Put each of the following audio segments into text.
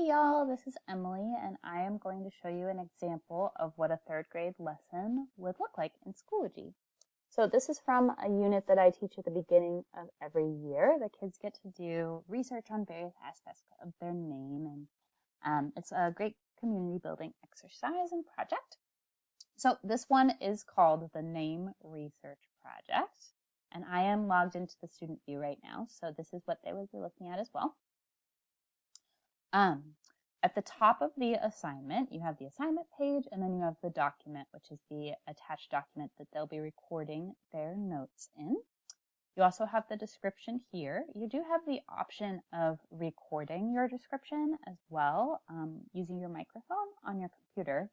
Hey y'all, this is Emily and I am going to show you an example of what a third grade lesson would look like in Schoology. So this is from a unit that I teach at the beginning of every year. The kids get to do research on various aspects of their name, and it's a great community building exercise and project. So this one is called the Name Research Project, and I am logged into the student view right now, so this is what they would be looking at as well. At the top of the assignment, you have the assignment page, and then you have the document, which is the attached document that they'll be recording their notes in. You also have the description here. You do have the option of recording your description as well, using your microphone on your computer.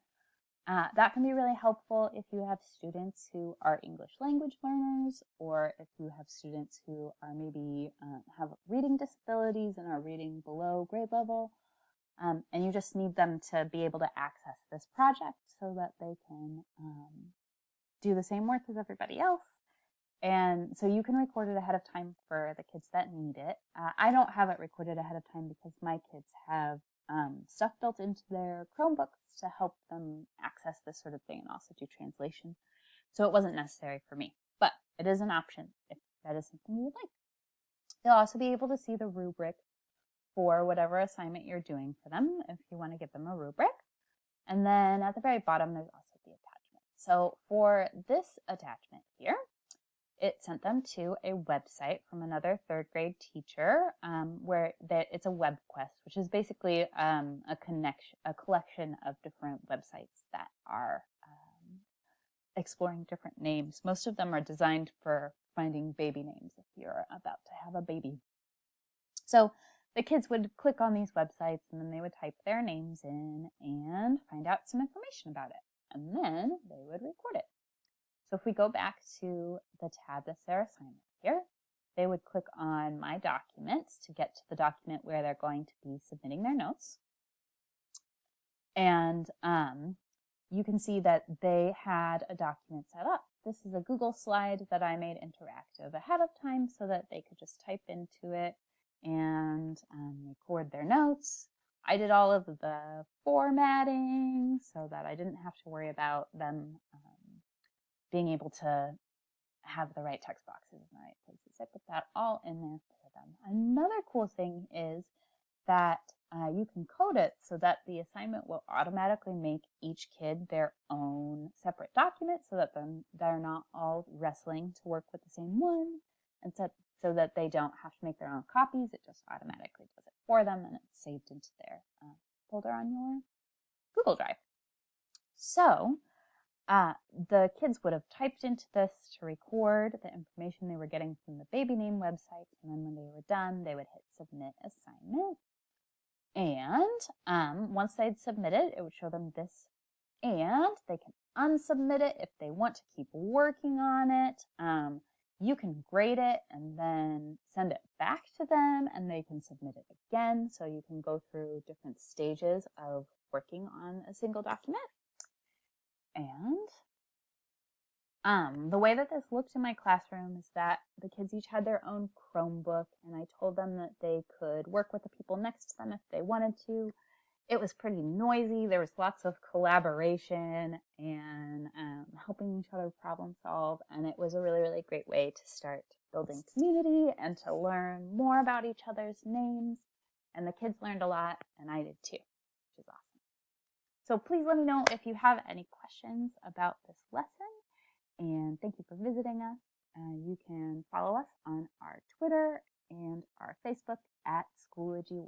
That can be really helpful if you have students who are English language learners, or if you have students who are maybe have reading disabilities and are reading below grade level, and you just need them to be able to access this project so that they can do the same work as everybody else. And so you can record it ahead of time for the kids that need it. I don't have it recorded ahead of time because my kids have stuff built into their Chromebooks to help them access this sort of thing and also do translation. So it wasn't necessary for me, but it is an option if that is something you would like. You'll also be able to see the rubric for whatever assignment you're doing for them if you want to give them a rubric. And then at the very bottom, there's also the attachment. So for this attachment here, it sent them to a website from another third grade teacher where it's a web quest, which is basically a collection of different websites that are exploring different names. Most of them are designed for finding baby names if you're about to have a baby. So the kids would click on these websites and then they would type their names in and find out some information about it. And then they would record it. So if we go back to the tab that's their assignment here, they would click on My Documents to get to the document where they're going to be submitting their notes. And you can see that they had a document set up. This is a Google slide that I made interactive ahead of time so that they could just type into it and record their notes. I did all of the formatting so that I didn't have to worry about them being able to have the right text boxes in the right places. I put that all in there for them. Another cool thing is that you can code it so that the assignment will automatically make each kid their own separate document so that they're not all wrestling to work with the same one, and so that they don't have to make their own copies. It just automatically does it for them, and it's saved into their folder on your Google Drive. So the kids would have typed into this to record the information they were getting from the baby name website, and then when they were done, they would hit Submit Assignment. And once they'd submitted, it would show them this, and they can unsubmit it if they want to keep working on it. You can grade it and then send it back to them, and they can submit it again. So you can go through different stages of working on a single document. And the way that this looked in my classroom is that the kids each had their own Chromebook, and I told them that they could work with the people next to them if they wanted to. It was pretty noisy. There was lots of collaboration and helping each other problem solve, and it was a really, really great way to start building community and to learn more about each other's names. And the kids learned a lot, and I did too, which is awesome. So please let me know if you have any questions about this lesson. And thank you for visiting us. You can follow us on our Twitter and our Facebook at Schoology.